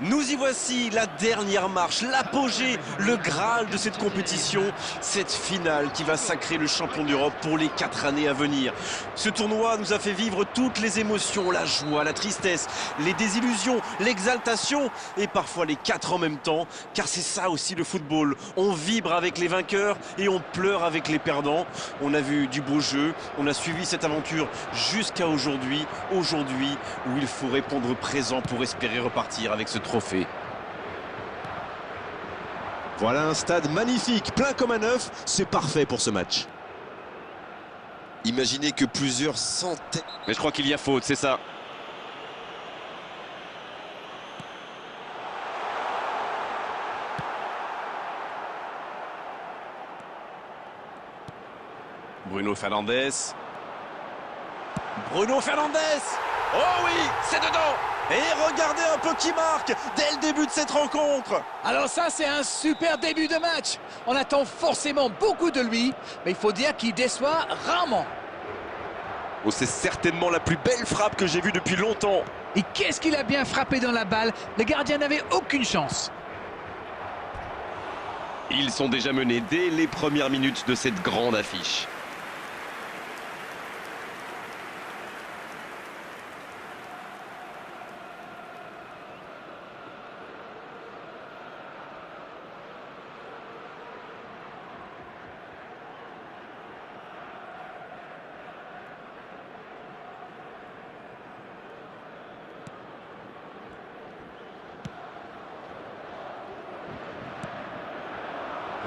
Nous y voici, la dernière marche, l'apogée, le Graal de cette compétition, cette finale qui va sacrer le champion d'Europe pour les 4 années à venir. Ce tournoi nous a fait vivre toutes les émotions, la joie, la tristesse, les désillusions, l'exaltation et parfois les 4 en même temps, car c'est ça aussi le football. On vibre avec les vainqueurs et on pleure avec les perdants. On a vu du beau jeu, on a suivi cette aventure jusqu'à aujourd'hui où il faut répondre présent pour espérer repartir avec ce trophée. Voilà un stade magnifique, plein comme un œuf, c'est parfait pour ce match. Imaginez que plusieurs centaines... Mais je crois qu'il y a faute, c'est ça. Bruno Fernandes. Bruno Fernandes! Oh oui, c'est dedans! Et regardez un peu qui marque dès le début de cette rencontre. Alors ça, c'est un super début de match. On attend forcément beaucoup de lui, mais il faut dire qu'il déçoit rarement. Oh, c'est certainement la plus belle frappe que j'ai vue depuis longtemps. Et qu'est-ce qu'il a bien frappé dans la balle. Le gardien n'avait aucune chance. Ils sont déjà menés dès les premières minutes de cette grande affiche.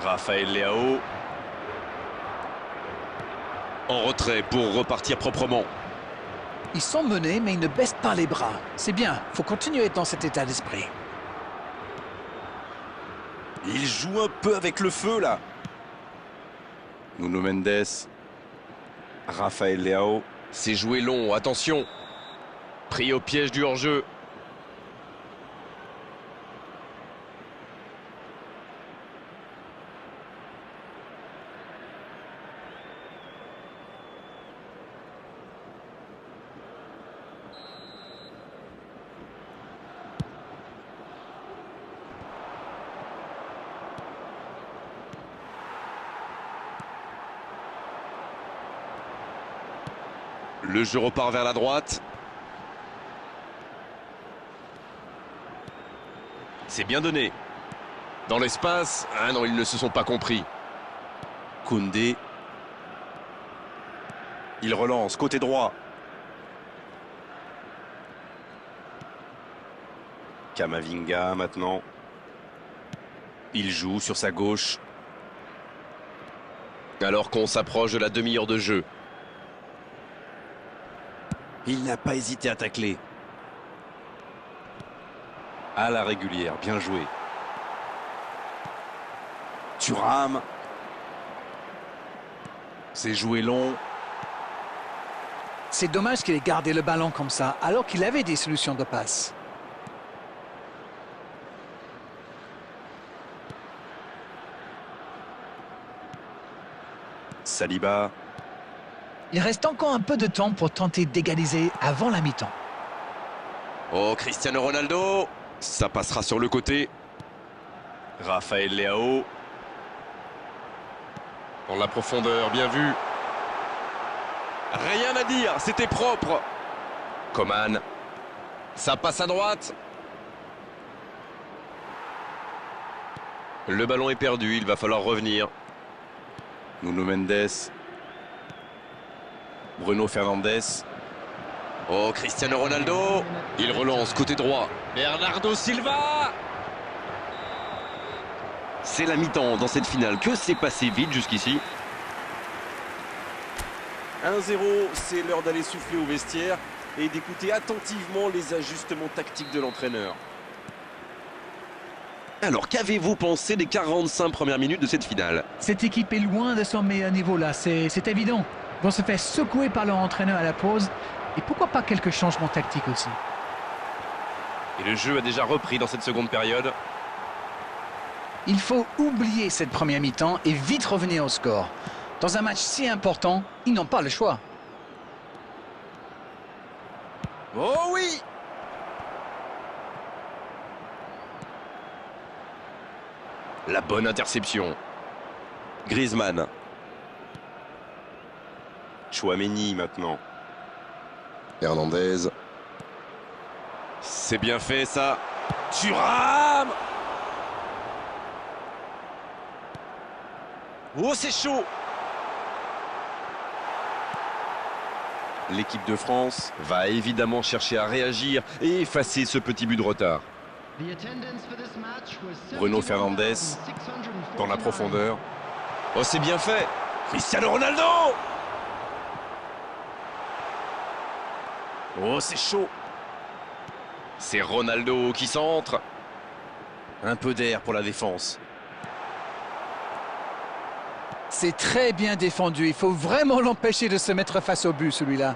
Raphaël Leao. En retrait pour repartir proprement. Ils sont menés, mais ils ne baissent pas les bras. C'est bien, il faut continuer dans cet état d'esprit. Il joue un peu avec le feu là. Nuno Mendes. Raphaël Leao. C'est joué long, attention. Pris au piège du hors-jeu. Le jeu repart vers la droite. C'est bien donné. Dans l'espace. Ah non, ils ne se sont pas compris. Koundé. Il relance, côté droit. Kamavinga maintenant. Il joue sur sa gauche. Alors qu'on s'approche de la demi-heure de jeu. Il n'a pas hésité à tacler. À la régulière, bien joué. Thuram. C'est joué long. C'est dommage qu'il ait gardé le ballon comme ça, alors qu'il avait des solutions de passe. Saliba. Il reste encore un peu de temps pour tenter d'égaliser avant la mi-temps. Oh, Cristiano Ronaldo. Ça passera sur le côté. Raphaël Leao. Dans la profondeur, bien vu. Rien à dire, c'était propre. Coman. Ça passe à droite. Le ballon est perdu, il va falloir revenir. Nuno Mendes. Bruno Fernandes. Oh, Cristiano Ronaldo. Il relance côté droit. Bernardo Silva. C'est la mi-temps dans cette finale. Que s'est passé vite jusqu'ici? 1-0, c'est l'heure d'aller souffler au vestiaire et d'écouter attentivement les ajustements tactiques de l'entraîneur. Alors, qu'avez-vous pensé des 45 premières minutes de cette finale? Cette équipe est loin de son meilleur niveau là, c'est évident. Ils vont se faire secouer par leur entraîneur à la pause. Et pourquoi pas quelques changements tactiques aussi. Et le jeu a déjà repris dans cette seconde période. Il faut oublier cette première mi-temps et vite revenir au score. Dans un match si important, ils n'ont pas le choix. Oh oui! La bonne interception. Griezmann. Chouameni maintenant. Hernandez. C'est bien fait ça. Thuram. Oh, c'est chaud. L'équipe de France va évidemment chercher à réagir et effacer ce petit but de retard. Bruno Fernandes dans la profondeur. Oh, c'est bien fait. Cristiano Ronaldo. Oh, c'est chaud. C'est Ronaldo qui centre. Un peu d'air pour la défense. C'est très bien défendu. Il faut vraiment l'empêcher de se mettre face au but, celui-là.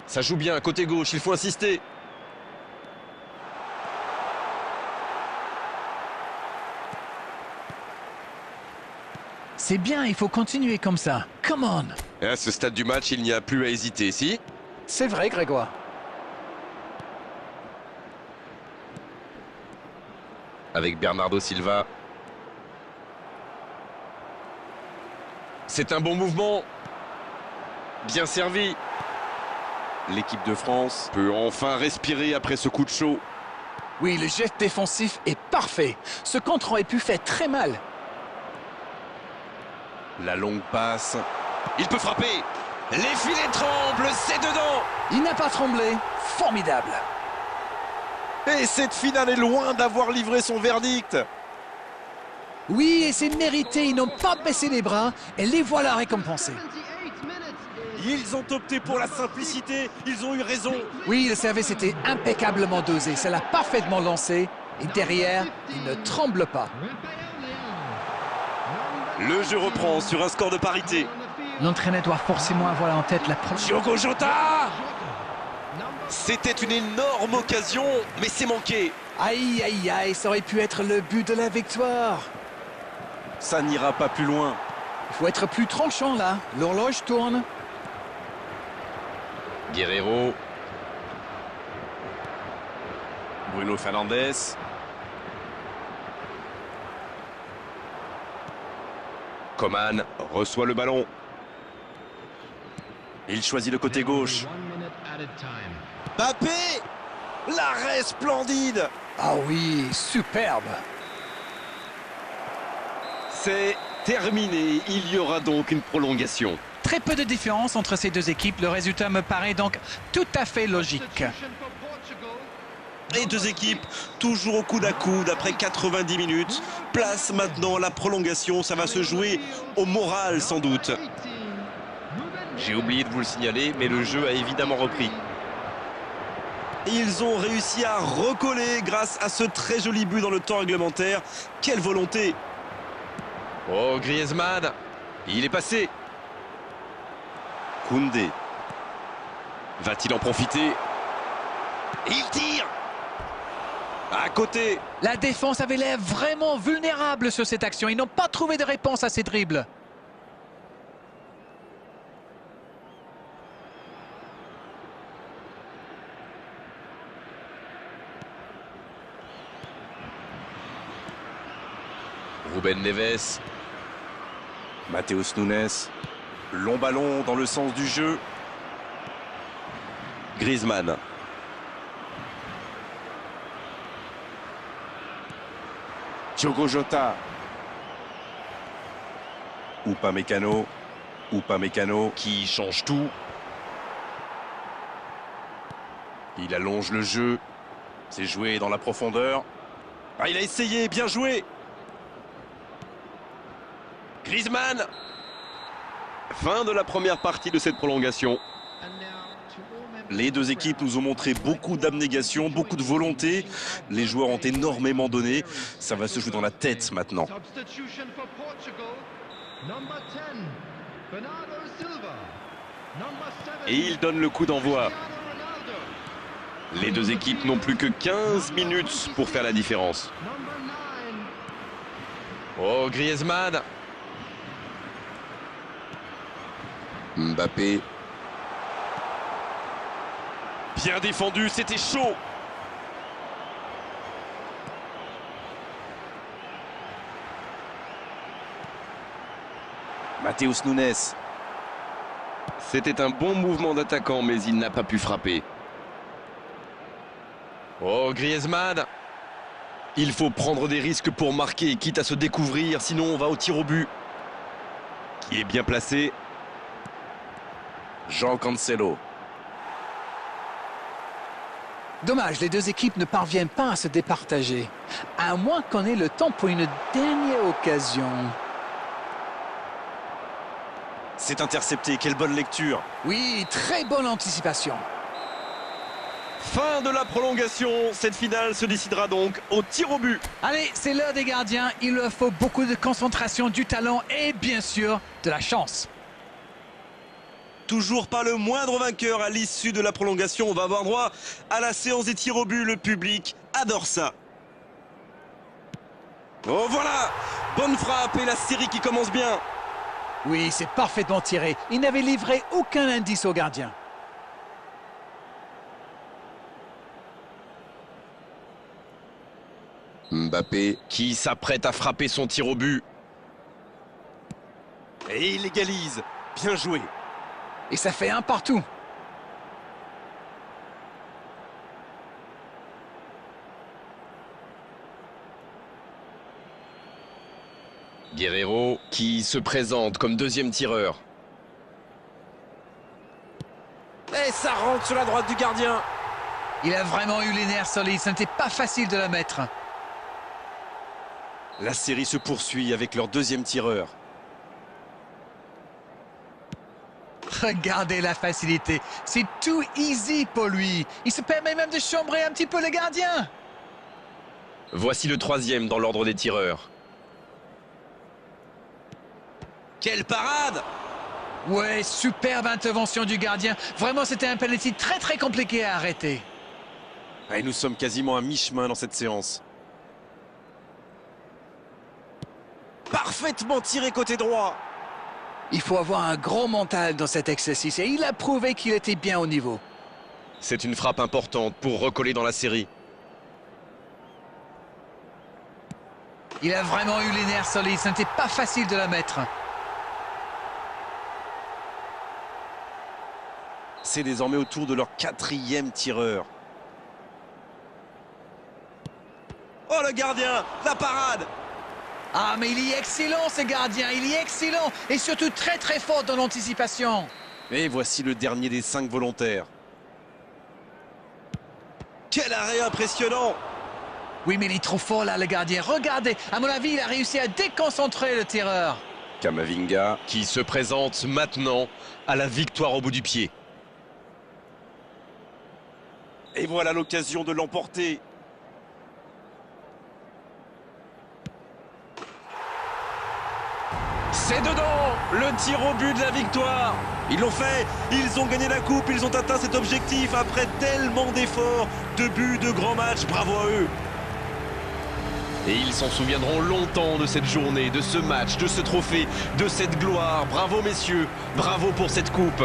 Ça joue bien, côté gauche, il faut insister. C'est bien, il faut continuer comme ça. Come on. Et à ce stade du match, il n'y a plus à hésiter, si? C'est vrai, Grégoire. Avec Bernardo Silva. C'est un bon mouvement. Bien servi. L'équipe de France peut enfin respirer après ce coup de chaud. Oui, le geste défensif est parfait. Ce contre aurait pu faire très mal. La longue passe. Il peut frapper. Les filets tremblent, c'est dedans. Il n'a pas tremblé. Formidable. Et cette finale est loin d'avoir livré son verdict. Oui, et c'est mérité. Ils n'ont pas baissé les bras et les voilà récompensés. Ils ont opté pour la simplicité, ils ont eu raison. Oui, le service était impeccablement dosé. Ça l'a parfaitement lancé. Et derrière, il ne tremble pas. Le jeu reprend sur un score de parité. L'entraîneur doit forcément avoir en tête la prochaine. Diogo Jota. C'était une énorme occasion, mais c'est manqué. Aïe, aïe, aïe, ça aurait pu être le but de la victoire. Ça n'ira pas plus loin. Il faut être plus tranchant là. L'horloge tourne. Guerreiro. Bruno Fernandes. Coman reçoit le ballon. Il choisit le côté gauche. Mbappé. L'arrêt splendide. Ah oui, superbe. C'est terminé. Il y aura donc une prolongation. Très peu de différence entre ces deux équipes. Le résultat me paraît donc tout à fait logique. Les deux équipes toujours au coude à coude après 90 minutes. Place maintenant la prolongation. Ça va se jouer au moral sans doute. J'ai oublié de vous le signaler, mais le jeu a évidemment repris. Ils ont réussi à recoller grâce à ce très joli but dans le temps réglementaire. Quelle volonté! Oh, Griezmann! Il est passé. Koundé. Va-t-il en profiter? Il tire! À côté! La défense avait l'air vraiment vulnérable sur cette action. Ils n'ont pas trouvé de réponse à ces dribbles. Ruben Neves. Matheus Nunes. Long ballon dans le sens du jeu. Griezmann. Diogo Jota. Upamecano qui change tout. Il allonge le jeu. C'est joué dans la profondeur. Ah, il a essayé, bien joué. Griezmann. Fin de la première partie de cette prolongation. Les deux équipes nous ont montré beaucoup d'abnégation, beaucoup de volonté. Les joueurs ont énormément donné. Ça va se jouer dans la tête maintenant. Et il donne le coup d'envoi. Les deux équipes n'ont plus que 15 minutes pour faire la différence. Oh, Griezmann. Mbappé. Bien défendu, c'était chaud. Matheus Nunes. C'était un bon mouvement d'attaquant, mais il n'a pas pu frapper. Oh, Griezmann! Il faut prendre des risques pour marquer, quitte à se découvrir, sinon on va au tir au but. Qui est bien placé. Jean Cancelo. Dommage, les deux équipes ne parviennent pas à se départager. À moins qu'on ait le temps pour une dernière occasion. C'est intercepté, quelle bonne lecture. Oui, très bonne anticipation. Fin de la prolongation, cette finale se décidera donc au tir au but. Allez, c'est l'heure des gardiens. Il leur faut beaucoup de concentration, du talent et bien sûr de la chance. Toujours pas le moindre vainqueur à l'issue de la prolongation. On va avoir droit à la séance des tirs au but. Le public adore ça. Oh voilà, bonne frappe et la série qui commence bien. Oui, c'est parfaitement tiré. Il n'avait livré aucun indice au gardien. Mbappé. Qui s'apprête à frapper son tir au but. Et il égalise. Bien joué. Et ça fait un partout. Guerreiro qui se présente comme deuxième tireur. Et ça rentre sur la droite du gardien. Il a vraiment eu les nerfs solides. Ce n'était pas facile de la mettre. La série se poursuit avec leur deuxième tireur. Regardez la facilité. C'est tout easy pour lui. Il se permet même de chambrer un petit peu le gardien. Voici le troisième dans l'ordre des tireurs. Quelle parade! Ouais, superbe intervention du gardien. Vraiment, c'était un penalty très compliqué à arrêter. Et nous sommes quasiment à mi-chemin dans cette séance. Parfaitement tiré côté droit. Il faut avoir un gros mental dans cet exercice et il a prouvé qu'il était bien au niveau. C'est une frappe importante pour recoller dans la série. Il a vraiment eu les nerfs solides. Ce n'était pas facile de la mettre. C'est désormais au tour de leur quatrième tireur. Oh le gardien, la parade! Ah, mais il est excellent ce gardien. Il est excellent et surtout très fort dans l'anticipation. Et voici le dernier des 5 volontaires. Quel arrêt impressionnant! Oui, mais il est trop fort là, le gardien. Regardez, à mon avis, il a réussi à déconcentrer le tireur. Camavinga Qui se présente maintenant à la victoire au bout du pied. Et voilà l'occasion de l'emporter. C'est dedans, le tir au but de la victoire. Ils l'ont fait, ils ont gagné la coupe, ils ont atteint cet objectif après tellement d'efforts, de buts, de grands matchs, bravo à eux. Et ils s'en souviendront longtemps de cette journée, de ce match, de ce trophée, de cette gloire. Bravo messieurs, bravo pour cette coupe.